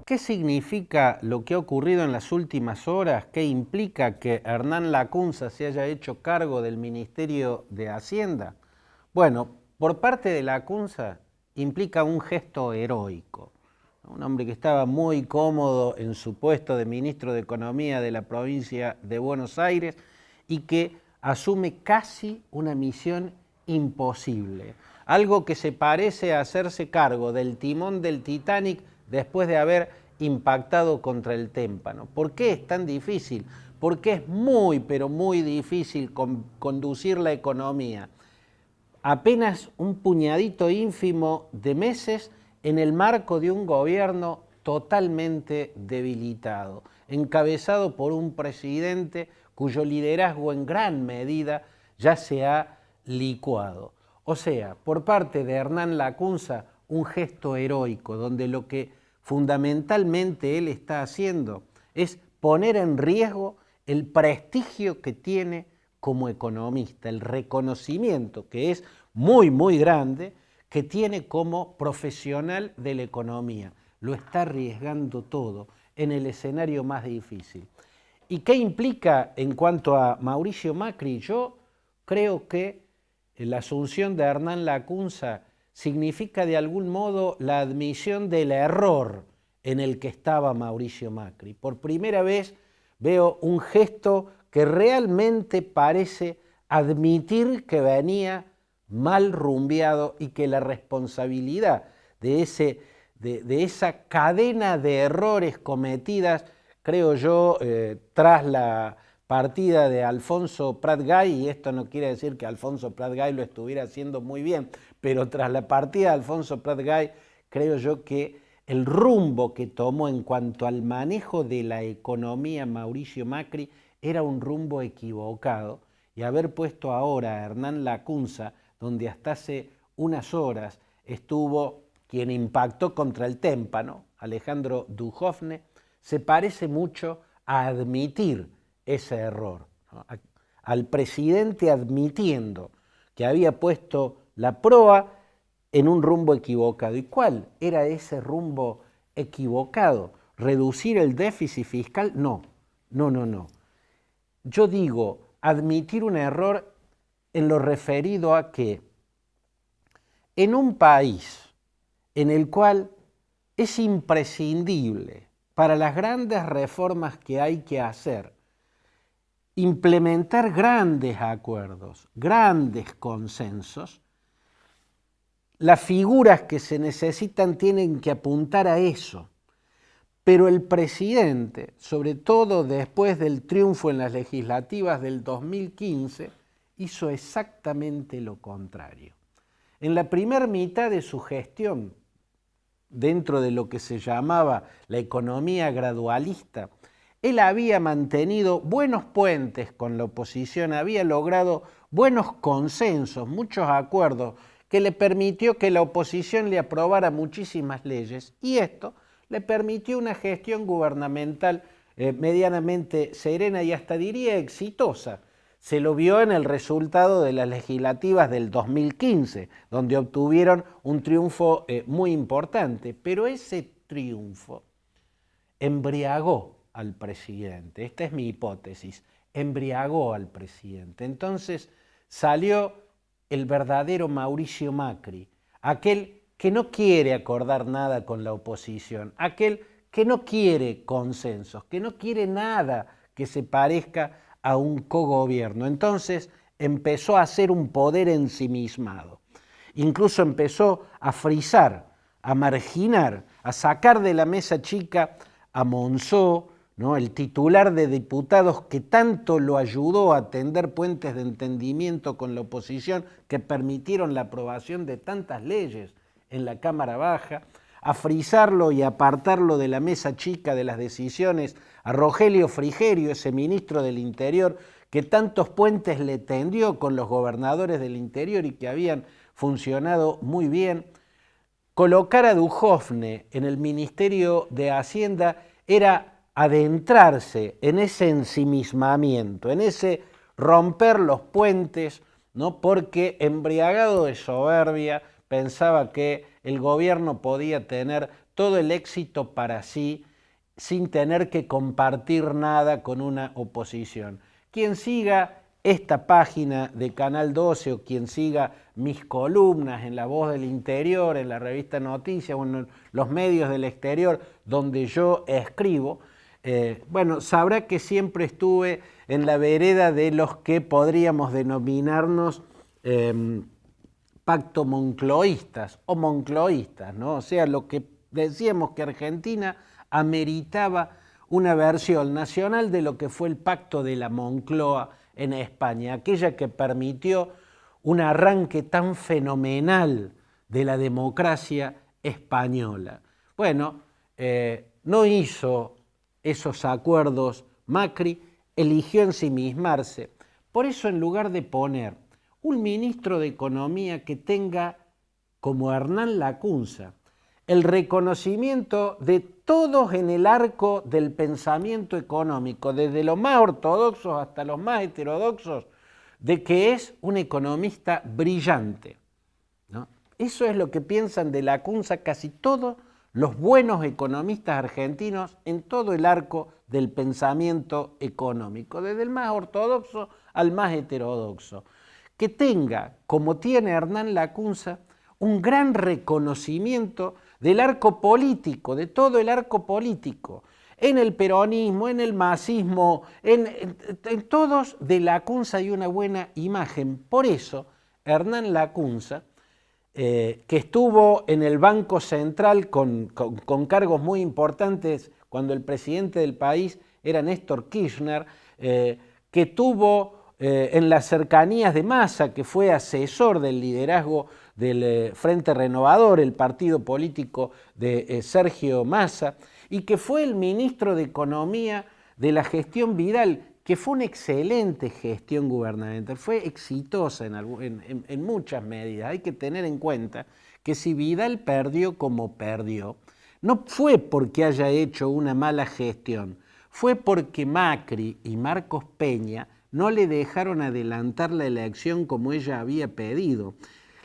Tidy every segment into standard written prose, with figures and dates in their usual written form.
¿Qué significa lo que ha ocurrido en las últimas horas? ¿Qué implica que Hernán Lacunza se haya hecho cargo del Ministerio de Hacienda? Bueno, por parte de Lacunza implica un gesto heroico. Un hombre que estaba muy cómodo en su puesto de ministro de Economía de la provincia de Buenos Aires y que asume casi una misión imposible. Algo que se parece a hacerse cargo del timón del Titanic después de haber impactado contra el témpano. ¿Por qué es tan difícil? Porque es muy, pero muy difícil conducir la economía. Apenas un puñadito ínfimo de meses en el marco de un gobierno totalmente debilitado, encabezado por un presidente cuyo liderazgo en gran medida ya se ha licuado. O sea, por parte de Hernán Lacunza, un gesto heroico, donde lo que fundamentalmente él está haciendo es poner en riesgo el prestigio que tiene como economista, el reconocimiento que es muy, muy grande, que tiene como profesional de la economía. Lo está arriesgando todo en el escenario más difícil. ¿Y qué implica en cuanto a Mauricio Macri? Yo creo que la asunción de Hernán Lacunza significa de algún modo la admisión del error en el que estaba Mauricio Macri. Por primera vez veo un gesto que realmente parece admitir que venía mal rumbeado y que la responsabilidad de esa cadena de errores cometidas, creo yo, tras la partida de Alfonso Prat-Gay, y esto no quiere decir que Alfonso Prat-Gay lo estuviera haciendo muy bien, pero tras la partida de Alfonso Prat-Gay, creo yo que el rumbo que tomó en cuanto al manejo de la economía Mauricio Macri era un rumbo equivocado, y haber puesto ahora a Hernán Lacunza, donde hasta hace unas horas estuvo quien impactó contra el témpano, Alejandro Duhovne, se parece mucho a admitir ese error, ¿no? Al presidente admitiendo que había puesto la proa en un rumbo equivocado. ¿Y cuál era ese rumbo equivocado? ¿Reducir el déficit fiscal? No. Yo digo, admitir un error en lo referido a que en un país en el cual es imprescindible para las grandes reformas que hay que hacer implementar grandes acuerdos, grandes consensos, las figuras que se necesitan tienen que apuntar a eso. Pero el presidente, sobre todo después del triunfo en las legislativas del 2015, hizo exactamente lo contrario. En la primera mitad de su gestión, dentro de lo que se llamaba la economía gradualista, él había mantenido buenos puentes con la oposición, había logrado buenos consensos, muchos acuerdos, que le permitió que la oposición le aprobara muchísimas leyes, y esto le permitió una gestión gubernamental medianamente serena y hasta diría exitosa. Se lo vio en el resultado de las legislativas del 2015, donde obtuvieron un triunfo muy importante, pero ese triunfo embriagó al presidente. Esta es mi hipótesis, embriagó al presidente. Entonces salió el verdadero Mauricio Macri, aquel que no quiere acordar nada con la oposición, aquel que no quiere consensos, que no quiere nada que se parezca a un cogobierno. Entonces empezó a ser un poder ensimismado. Incluso empezó a frisar, a marginar, a sacar de la mesa chica a Monzó, ¿no? El titular de diputados que tanto lo ayudó a tender puentes de entendimiento con la oposición que permitieron la aprobación de tantas leyes en la Cámara Baja, a frisarlo y apartarlo de la mesa chica de las decisiones a Rogelio Frigerio, ese ministro del Interior que tantos puentes le tendió con los gobernadores del interior y que habían funcionado muy bien. Colocar a Duhovne en el Ministerio de Hacienda era adentrarse en ese ensimismamiento, en ese romper los puentes, ¿no? Porque embriagado de soberbia pensaba que el gobierno podía tener todo el éxito para sí sin tener que compartir nada con una oposición. Quien siga esta página de Canal 12 o quien siga mis columnas en La Voz del Interior, en la revista Noticias o en los medios del exterior donde yo escribo, bueno, sabrá que siempre estuve en la vereda de los que podríamos denominarnos pacto moncloístas o moncloístas, ¿no? O sea, lo que decíamos que Argentina ameritaba una versión nacional de lo que fue el pacto de la Moncloa en España, aquella que permitió un arranque tan fenomenal de la democracia española. Bueno, no hizo esos acuerdos Macri, eligió ensimismarse. Por eso, en lugar de poner un ministro de Economía que tenga, como Hernán Lacunza, el reconocimiento de todos en el arco del pensamiento económico, desde los más ortodoxos hasta los más heterodoxos, de que es un economista brillante, ¿no? Eso es lo que piensan de Lacunza casi todos los buenos economistas argentinos en todo el arco del pensamiento económico, desde el más ortodoxo al más heterodoxo. Que tenga, como tiene Hernán Lacunza, un gran reconocimiento del arco político, de todo el arco político, en el peronismo, en el masismo, en todos de Lacunza hay una buena imagen. Por eso, Hernán Lacunza, que estuvo en el Banco Central con cargos muy importantes cuando el presidente del país era Néstor Kirchner, que tuvo en las cercanías de Massa, que fue asesor del liderazgo del Frente Renovador, el partido político de Sergio Massa, y que fue el ministro de Economía de la gestión Vidal, que fue una excelente gestión gubernamental, fue exitosa en muchas medidas. Hay que tener en cuenta que si Vidal perdió como perdió, no fue porque haya hecho una mala gestión, fue porque Macri y Marcos Peña no le dejaron adelantar la elección como ella había pedido.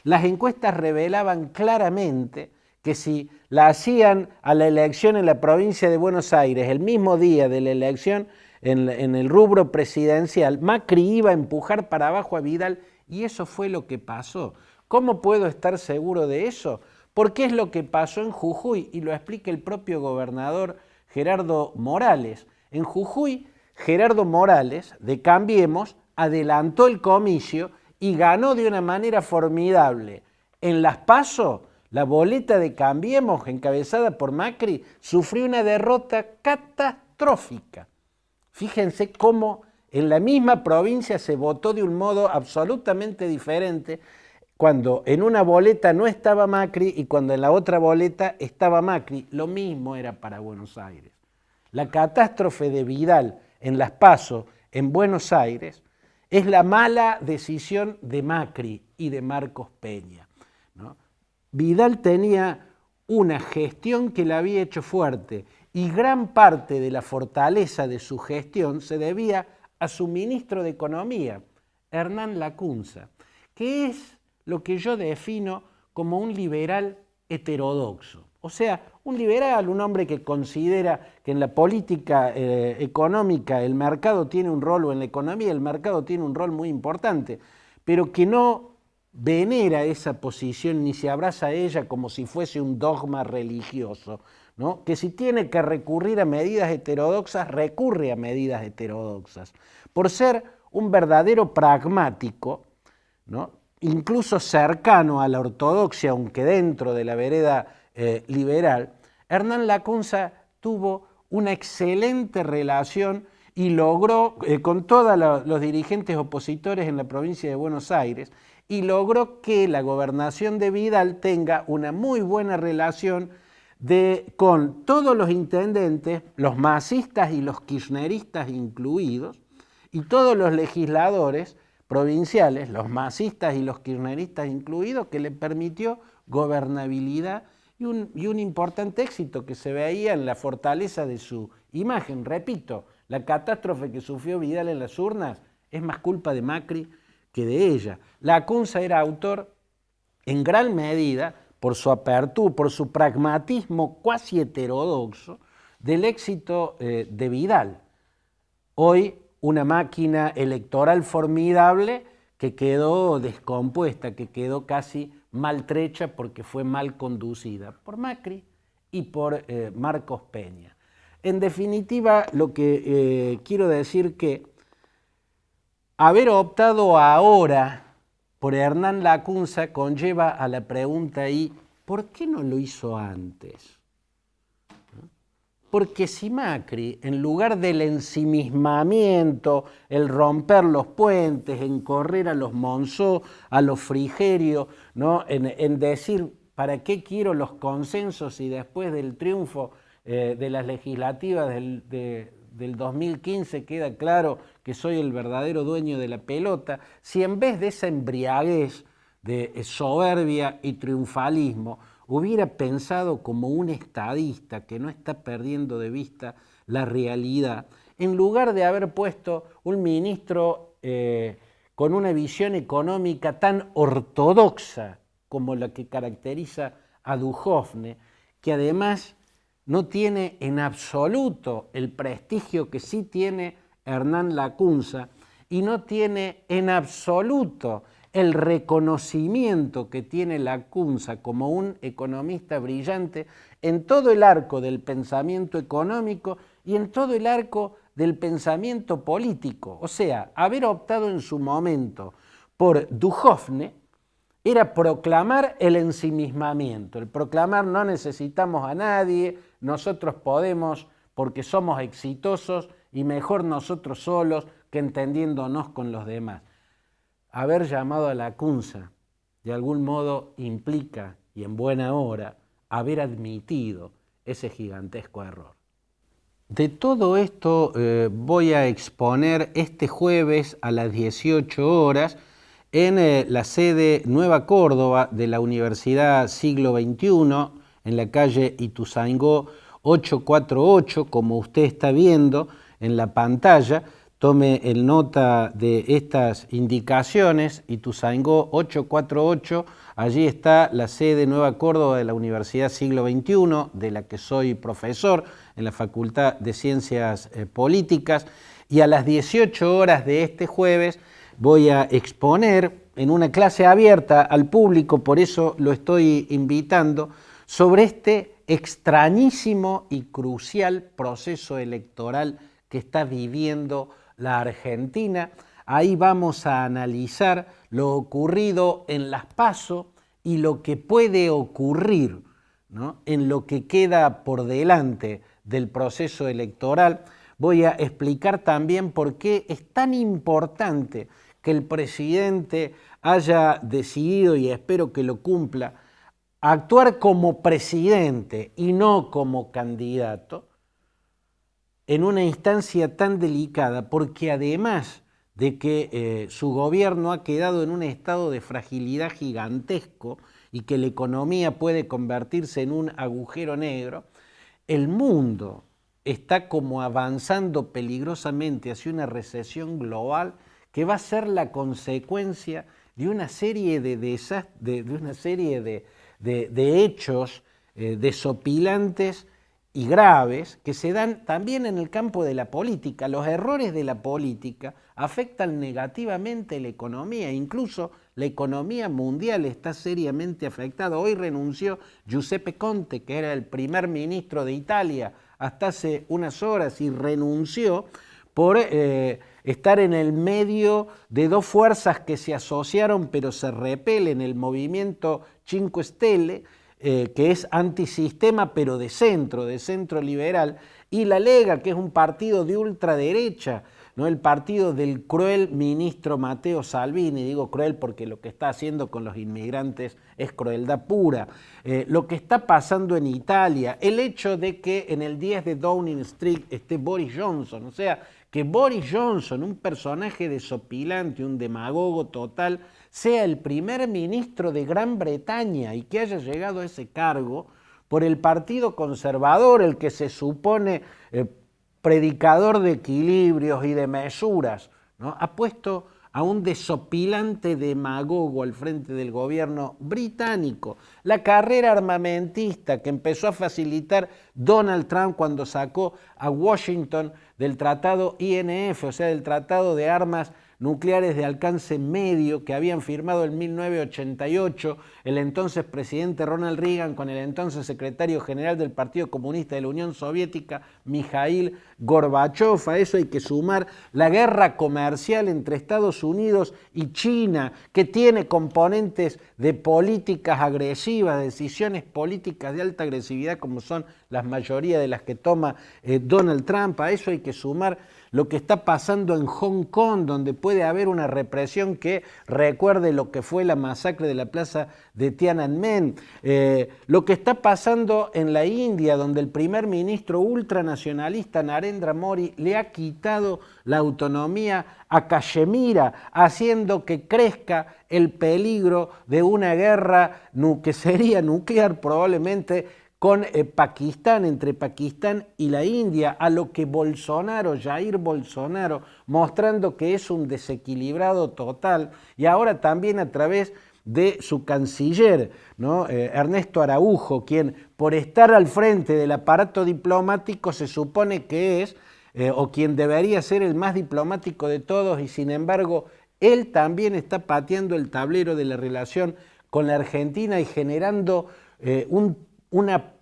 Las encuestas revelaban claramente que si la hacían a la elección en la provincia de Buenos Aires el mismo día de la elección en el rubro presidencial, Macri iba a empujar para abajo a Vidal y eso fue lo que pasó. ¿Cómo puedo estar seguro de eso? Porque es lo que pasó en Jujuy y lo explica el propio gobernador Gerardo Morales. En Jujuy, Gerardo Morales, de Cambiemos, adelantó el comicio y ganó de una manera formidable. En las PASO, la boleta de Cambiemos, encabezada por Macri, sufrió una derrota catastrófica. Fíjense cómo en la misma provincia se votó de un modo absolutamente diferente cuando en una boleta no estaba Macri y cuando en la otra boleta estaba Macri. Lo mismo era para Buenos Aires. La catástrofe de Vidal en las PASO en Buenos Aires es la mala decisión de Macri y de Marcos Peña, ¿no? Vidal tenía una gestión que la había hecho fuerte y gran parte de la fortaleza de su gestión se debía a su ministro de Economía, Hernán Lacunza, que es lo que yo defino como un liberal heterodoxo. O sea, un liberal, un hombre que considera que en la política económica el mercado tiene un rol, o en la economía el mercado tiene un rol muy importante, pero que no venera esa posición ni se abraza a ella como si fuese un dogma religioso, ¿no? Que si tiene que recurrir a medidas heterodoxas, recurre a medidas heterodoxas. Por ser un verdadero pragmático, ¿no? Incluso cercano a la ortodoxia, aunque dentro de la vereda liberal, Hernán Lacunza tuvo una excelente relación y logró, con todos los dirigentes opositores en la provincia de Buenos Aires, y logró que la gobernación de Vidal tenga una muy buena relación con todos los intendentes, los masistas y los kirchneristas incluidos, y todos los legisladores provinciales, los masistas y los kirchneristas incluidos, que le permitió gobernabilidad y un importante éxito que se veía en la fortaleza de su imagen. Repito, la catástrofe que sufrió Vidal en las urnas es más culpa de Macri que de ella. Lacunza era autor en gran medida por su apertura, por su pragmatismo cuasi heterodoxo, del éxito de Vidal. Hoy una máquina electoral formidable que quedó descompuesta, que quedó casi maltrecha porque fue mal conducida por Macri y por Marcos Peña. En definitiva, lo que quiero decir que haber optado ahora por Hernán Lacunza conlleva a la pregunta ahí, ¿por qué no lo hizo antes? Porque si Macri, en lugar del ensimismamiento, el romper los puentes, en correr a los Monzó, a los Frigerio, ¿no? en decir, ¿para qué quiero los consensos si después del triunfo de las legislativas del 2015 queda claro que soy el verdadero dueño de la pelota? Si en vez de esa embriaguez de soberbia y triunfalismo, hubiera pensado como un estadista que no está perdiendo de vista la realidad, en lugar de haber puesto un ministro con una visión económica tan ortodoxa como la que caracteriza a Duhovne, que además no tiene en absoluto el prestigio que sí tiene Hernán Lacunza y no tiene en absoluto el reconocimiento que tiene Lacunza como un economista brillante en todo el arco del pensamiento económico y en todo el arco del pensamiento político. O sea, haber optado en su momento por Duhovne era proclamar el ensimismamiento, el proclamar no necesitamos a nadie, nosotros podemos porque somos exitosos y mejor nosotros solos que entendiéndonos con los demás. Haber llamado a Lacunza de algún modo implica, y en buena hora, haber admitido ese gigantesco error. De todo esto voy a exponer este jueves a las 18 horas en la sede Nueva Córdoba de la Universidad Siglo XXI, en la calle Ituzaingó 848, como usted está viendo en la pantalla. Tome el nota de estas indicaciones, Ituzaingó 848, allí está la sede Nueva Córdoba de la Universidad Siglo XXI, de la que soy profesor en la Facultad de Ciencias Políticas, y a las 18 horas de este jueves voy a exponer en una clase abierta al público, por eso lo estoy invitando, sobre este extrañísimo y crucial proceso electoral que está viviendo la Argentina. Ahí vamos a analizar lo ocurrido en las PASO y lo que puede ocurrir, ¿no?, en lo que queda por delante del proceso electoral. Voy a explicar también por qué es tan importante que el presidente haya decidido, y espero que lo cumpla, actuar como presidente y no como candidato en una instancia tan delicada, porque además de que su gobierno ha quedado en un estado de fragilidad gigantesco y que la economía puede convertirse en un agujero negro, el mundo está como avanzando peligrosamente hacia una recesión global que va a ser la consecuencia de una serie de hechos desopilantes y graves que se dan también en el campo de la política. Los errores de la política afectan negativamente la economía, incluso la economía mundial está seriamente afectada. Hoy renunció Giuseppe Conte, que era el primer ministro de Italia hasta hace unas horas, y renunció por estar en el medio de dos fuerzas que se asociaron pero se repelen, el movimiento Cinque Stelle, que es antisistema pero de centro liberal, y la Lega, que es un partido de ultraderecha, ¿no?, el partido del cruel ministro Matteo Salvini. Digo cruel porque lo que está haciendo con los inmigrantes es crueldad pura. Lo que está pasando en Italia, el hecho de que en el 10 de Downing Street esté Boris Johnson, o sea, que Boris Johnson, un personaje desopilante, un demagogo total, sea el primer ministro de Gran Bretaña y que haya llegado a ese cargo por el Partido Conservador, el que se supone predicador de equilibrios y de mesuras, ¿no?, ha puesto a un desopilante demagogo al frente del gobierno británico. La carrera armamentista que empezó a facilitar Donald Trump cuando sacó a Washington del tratado INF, o sea, del tratado de armas nucleares de alcance medio que habían firmado en 1988 el entonces presidente Ronald Reagan con el entonces secretario general del Partido Comunista de la Unión Soviética, Mikhail Gorbachev. A eso hay que sumar la guerra comercial entre Estados Unidos y China, que tiene componentes de políticas agresivas, decisiones políticas de alta agresividad, como son la mayoría de las que toma Donald Trump. A eso hay que sumar lo que está pasando en Hong Kong, donde puede haber una represión que recuerde lo que fue la masacre de la plaza de Tiananmen, lo que está pasando en la India, donde el primer ministro ultranacionalista Narendra Modi le ha quitado la autonomía a Cachemira, haciendo que crezca el peligro de una guerra que sería nuclear probablemente con Pakistán, entre Pakistán y la India, a lo que Jair Bolsonaro, mostrando que es un desequilibrado total, y ahora también a través de su canciller, ¿no? Ernesto Araujo, quien por estar al frente del aparato diplomático se supone que es, o quien debería ser el más diplomático de todos, y sin embargo él también está pateando el tablero de la relación con la Argentina y generando una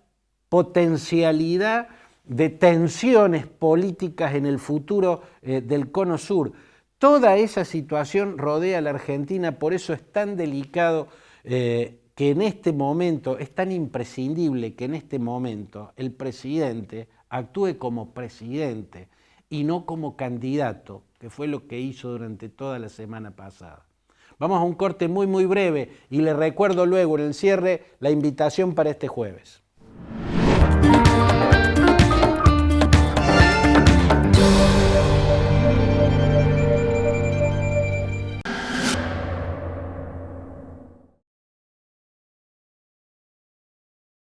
potencialidad de tensiones políticas en el futuro del Cono Sur. Toda esa situación rodea a la Argentina, por eso es tan delicado que en este momento, es tan imprescindible que en este momento el presidente actúe como presidente y no como candidato, que fue lo que hizo durante toda la semana pasada. Vamos a un corte muy breve y le recuerdo luego en el cierre la invitación para este jueves.